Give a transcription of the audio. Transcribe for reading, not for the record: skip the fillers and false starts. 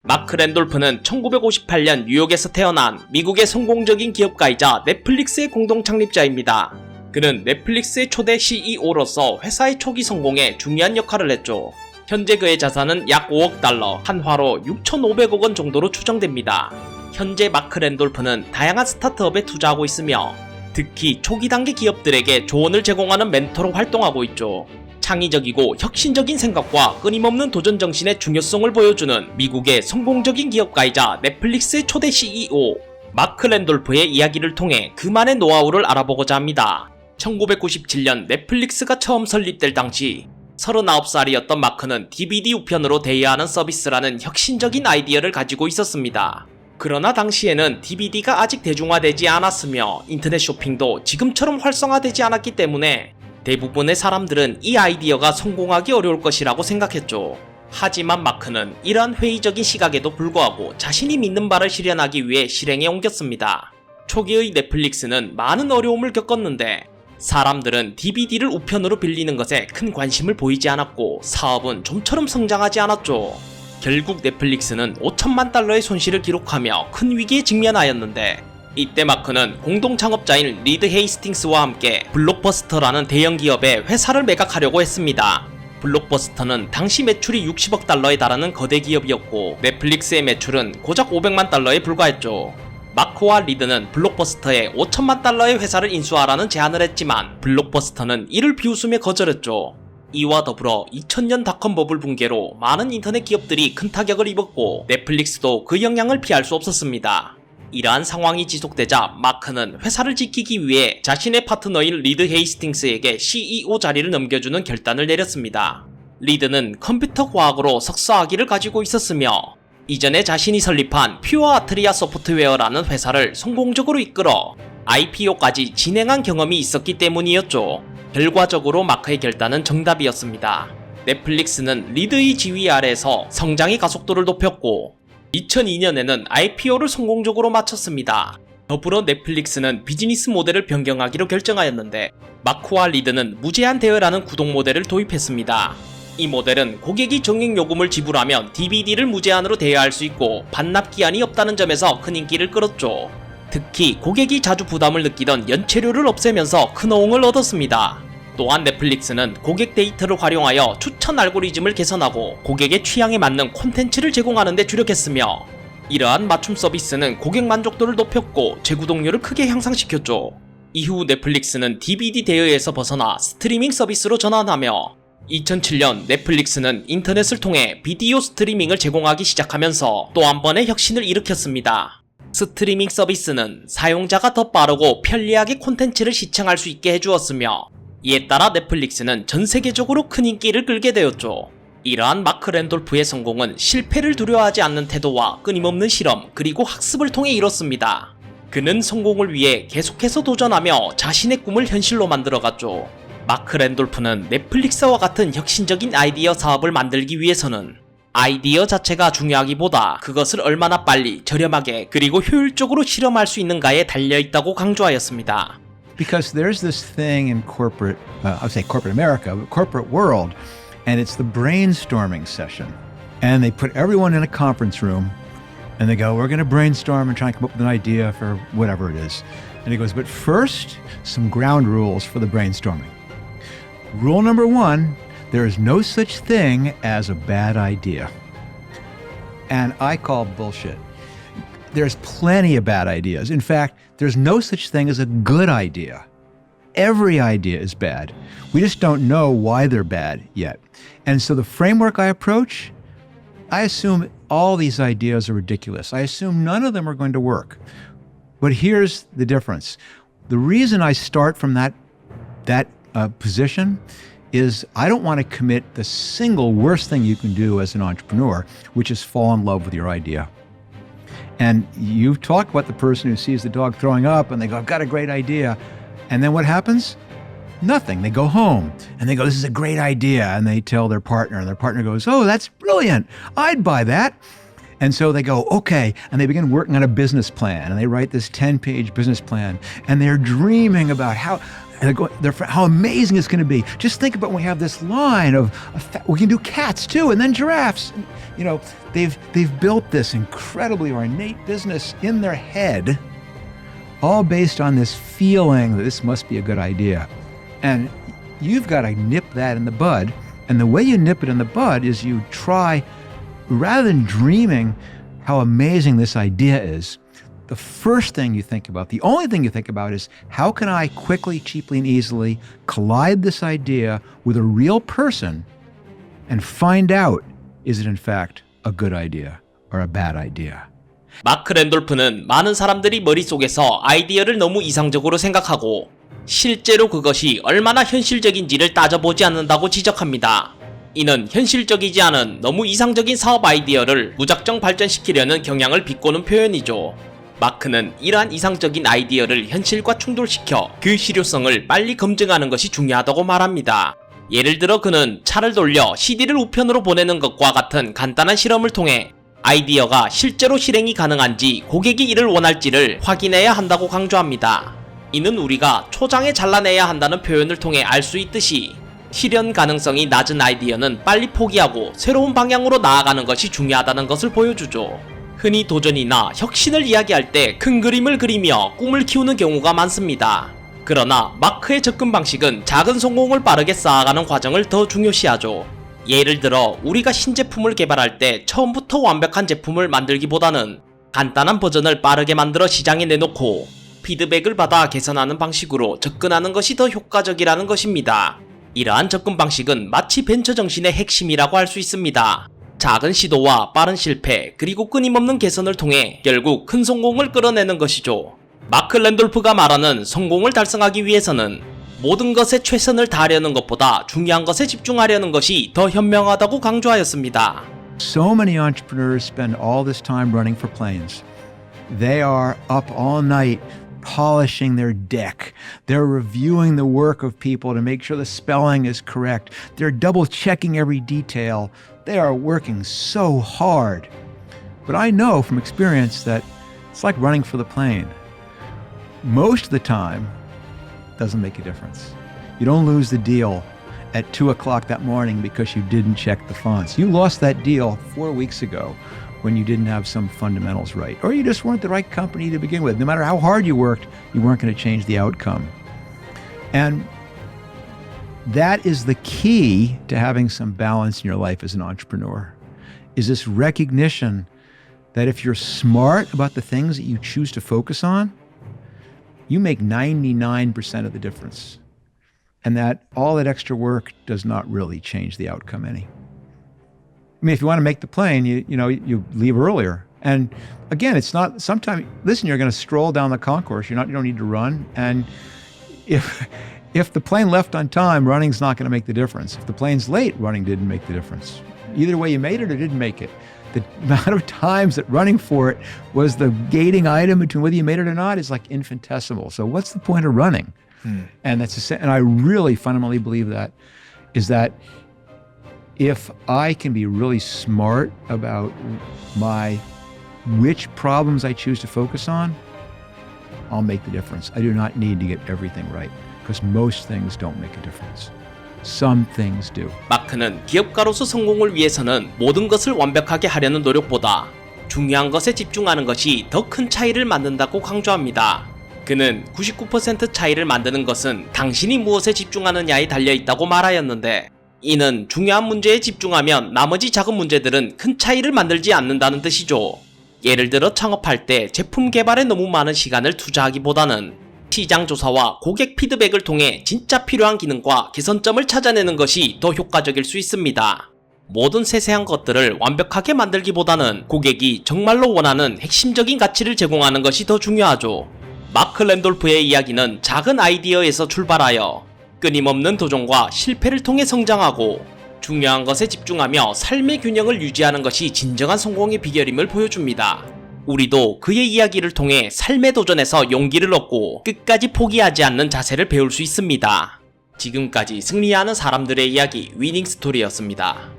마크 랜돌프는 1958년 뉴욕에서 태어난 미국의 성공적인 기업가이자 넷플릭스의 공동 창립자입니다. 그는 넷플릭스의 초대 CEO로서 회사의 초기 성공에 중요한 역할을 했죠. 현재 그의 자산은 약 5억 달러, 한화로 6,500억 원 정도로 추정됩니다. 현재 마크 랜돌프는 다양한 스타트업에 투자하고 있으며 특히 초기 단계 기업들에게 조언을 제공하는 멘토로 활동하고 있죠. 창의적이고 혁신적인 생각과 끊임없는 도전 정신의 중요성을 보여주는 미국의 성공적인 기업가이자 넷플릭스의 초대 CEO 마크 랜돌프의 이야기를 통해 그만의 노하우를 알아보고자 합니다. 1997년 넷플릭스가 처음 설립될 당시 39살이었던 마크는 DVD 우편으로 대여하는 서비스라는 혁신적인 아이디어를 가지고 있었습니다. 그러나 당시에는 DVD가 아직 대중화되지 않았으며 인터넷 쇼핑도 지금처럼 활성화되지 않았기 때문에 대부분의 사람들은 이 아이디어가 성공하기 어려울 것이라고 생각했죠. 하지만 마크는 이러한 회의적인 시각에도 불구하고 자신이 믿는 바를 실현하기 위해 실행에 옮겼습니다. 초기의 넷플릭스는 많은 어려움을 겪었는데 사람들은 DVD를 우편으로 빌리는 것에 큰 관심을 보이지 않았고 사업은 좀처럼 성장하지 않았죠. 결국 넷플릭스는 5천만 달러의 손실을 기록하며 큰 위기에 직면하였는데 이때 마크는 공동 창업자인 리드 헤이스팅스와 함께 블록버스터라는 대형 기업에 회사를 매각하려고 했습니다. 블록버스터는 당시 매출이 60억 달러에 달하는 거대 기업이었고 넷플릭스의 매출은 고작 500만 달러에 불과했죠. 마크와 리드는 블록버스터에 5천만 달러의 회사를 인수하라는 제안을 했지만 블록버스터는 이를 비웃으며 거절했죠. 이와 더불어 2000년 닷컴 버블 붕괴로 많은 인터넷 기업들이 큰 타격을 입었고 넷플릭스도 그 영향을 피할 수 없었습니다. 이러한 상황이 지속되자 마크는 회사를 지키기 위해 자신의 파트너인 리드 헤이스팅스에게 CEO 자리를 넘겨주는 결단을 내렸습니다. 리드는 컴퓨터 과학으로 석사학위를 가지고 있었으며 이전에 자신이 설립한 퓨어 아트리아 소프트웨어라는 회사를 성공적으로 이끌어 IPO까지 진행한 경험이 있었기 때문이었죠. 결과적으로 마크의 결단은 정답이었습니다. 넷플릭스는 리드의 지휘 아래에서 성장의 가속도를 높였고 2002년에는 IPO를 성공적으로 마쳤습니다. 더불어 넷플릭스는 비즈니스 모델을 변경하기로 결정하였는데 마크와 리드는 무제한 대여라는 구독 모델을 도입했습니다. 이 모델은 고객이 정액 요금을 지불하면 DVD를 무제한으로 대여할 수 있고 반납 기한이 없다는 점에서 큰 인기를 끌었죠. 특히 고객이 자주 부담을 느끼던 연체료를 없애면서 큰 호응을 얻었습니다. 또한 넷플릭스는 고객 데이터를 활용하여 추천 알고리즘을 개선하고 고객의 취향에 맞는 콘텐츠를 제공하는 데 주력했으며 이러한 맞춤 서비스는 고객 만족도를 높였고 재구독률을 크게 향상시켰죠. 이후 넷플릭스는 DVD 대여에서 벗어나 스트리밍 서비스로 전환하며 2007년 넷플릭스는 인터넷을 통해 비디오 스트리밍을 제공하기 시작하면서 또 한 번의 혁신을 일으켰습니다. 스트리밍 서비스는 사용자가 더 빠르고 편리하게 콘텐츠를 시청할 수 있게 해주었으며 이에 따라 넷플릭스는 전 세계적으로 큰 인기를 끌게 되었죠. 이러한 마크 랜돌프의 성공은 실패를 두려워하지 않는 태도와 끊임없는 실험 그리고 학습을 통해 이뤘습니다. 그는 성공을 위해 계속해서 도전하며 자신의 꿈을 현실로 만들어갔죠. 마크 랜돌프는 넷플릭스와 같은 혁신적인 아이디어 사업을 만들기 위해서는 아이디어 자체가 중요하기보다 그것을 얼마나 빨리 저렴하게 그리고 효율적으로 실험할 수 있는가에 달려있다고 강조하였습니다. Because there's this thing in corporate, I would say corporate America, but corporate world, and it's the brainstorming session. And they put everyone in a conference room, and they go, we're going to brainstorm and try and come up with an idea for whatever it is. And he goes, but first, some ground rules for the brainstorming. Rule number one, there is no such thing as a bad idea. And I call bullshit. There's plenty of bad ideas. In fact, there's no such thing as a good idea. Every idea is bad. We just don't know why they're bad yet. And so the framework I approach, I assume all these ideas are ridiculous. I assume none of them are going to work. But here's the difference. The reason I start from that position is I don't want to commit the single worst thing you can do as an entrepreneur, which is fall in love with your idea. And you've talked about the person who sees the dog throwing up and they go, I've got a great idea. And then what happens? Nothing. They go home and they go, this is a great idea. And they tell their partner and their partner goes, oh, that's brilliant. I'd buy that. And so they go, okay. And they begin working on a business plan and they write this 10-page business plan and they're dreaming about And how amazing it's going to be. Just think about when we have this line of we can do cats too, and then giraffes. You know, they've built this incredibly ornate business in their head, all based on this feeling that this must be a good idea. And you've got to nip that in the bud. And the way you nip it in the bud is you try, rather than dreaming how amazing this idea is, the first thing you think about, the only thing you think about is how can I quickly, cheaply, and easily collide this idea with a real person and find out, is it in fact a good idea or a bad idea? 마크 랜돌프는 많은 사람들이 머릿속에서 아이디어를 너무 이상적으로 생각하고 실제로 그것이 얼마나 현실적인지를 따져보지 않는다고 지적합니다. 이는 현실적이지 않은 너무 이상적인 사업 아이디어를 무작정 발전시키려는 경향을 비꼬는 표현이죠. 마크는 이러한 이상적인 아이디어를 현실과 충돌시켜 그 실효성을 빨리 검증하는 것이 중요하다고 말합니다. 예를 들어 그는 차를 돌려 CD를 우편으로 보내는 것과 같은 간단한 실험을 통해 아이디어가 실제로 실행이 가능한지 고객이 이를 원할지를 확인해야 한다고 강조합니다. 이는 우리가 초장에 잘라내야 한다는 표현을 통해 알 수 있듯이 실현 가능성이 낮은 아이디어는 빨리 포기하고 새로운 방향으로 나아가는 것이 중요하다는 것을 보여주죠. 흔히 도전이나 혁신을 이야기할 때 큰 그림을 그리며 꿈을 키우는 경우가 많습니다. 그러나 마크의 접근 방식은 작은 성공을 빠르게 쌓아가는 과정을 더 중요시하죠. 예를 들어 우리가 신제품을 개발할 때 처음부터 완벽한 제품을 만들기보다는 간단한 버전을 빠르게 만들어 시장에 내놓고 피드백을 받아 개선하는 방식으로 접근하는 것이 더 효과적이라는 것입니다. 이러한 접근 방식은 마치 벤처 정신의 핵심이라고 할 수 있습니다. 작은 시도와 빠른 실패 그리고 끊임없는 개선을 통해 결국 큰 성공을 끌어내는 것이죠. 마크 랜돌프가 말하는 성공을 달성하기 위해서는 모든 것에 최선을 다하려는 것보다 중요한 것에 집중하려는 것이 더 현명하다고 강조하였습니다. So many entrepreneurs spend all this time running for planes. They are up all night polishing their deck. They're reviewing the work of people to make sure the spelling is correct. They're double checking every detail. They are working so hard. But I know from experience that it's like running for the plane. Most of the time, it doesn't make a difference. You don't lose the deal at 2 o'clock that morning because you didn't check the fonts. You lost that deal 4 weeks ago when you didn't have some fundamentals right. Or you just weren't the right company to begin with. No matter how hard you worked, you weren't going to change the outcome. And that is the key to having some balance in your life as an entrepreneur, is this recognition that if you're smart about the things that you choose to focus on, you make 99% of the difference. And that all that extra work does not really change the outcome any. I mean, if you want to make the plane, you leave earlier. And again, it's not, sometimes, listen, you're going to stroll down the concourse. You don't need to run. And if the plane left on time, running's not going to make the difference. If the plane's late, running didn't make the difference. Either way, you made it or didn't make it. The amount of times that running for it was the gating item between whether you made it or not is like infinitesimal. So what's the point of running? And and I really fundamentally believe that is that if I can be really smart about which problems I choose to focus on, I'll make the difference. I do not need to get everything right because most things don't make a difference. Some things do. 마크는 기업가로서 성공을 위해서는 모든 것을 완벽하게 하려는 노력보다 중요한 것에 집중하는 것이 더 큰 차이를 만든다고 강조합니다. 그는 99% 차이를 만드는 것은 당신이 무엇에 집중하느냐에 달려있다고 말하였는데 이는 중요한 문제에 집중하면 나머지 작은 문제들은 큰 차이를 만들지 않는다는 뜻이죠. 예를 들어 창업할 때 제품 개발에 너무 많은 시간을 투자하기보다는 시장 조사와 고객 피드백을 통해 진짜 필요한 기능과 개선점을 찾아내는 것이 더 효과적일 수 있습니다. 모든 세세한 것들을 완벽하게 만들기보다는 고객이 정말로 원하는 핵심적인 가치를 제공하는 것이 더 중요하죠. 마크 랜돌프의 이야기는 작은 아이디어에서 출발하여 끊임없는 도전과 실패를 통해 성장하고 중요한 것에 집중하며 삶의 균형을 유지하는 것이 진정한 성공의 비결임을 보여줍니다. 우리도 그의 이야기를 통해 삶의 도전에서 용기를 얻고 끝까지 포기하지 않는 자세를 배울 수 있습니다. 지금까지 승리하는 사람들의 이야기 위닝 스토리였습니다.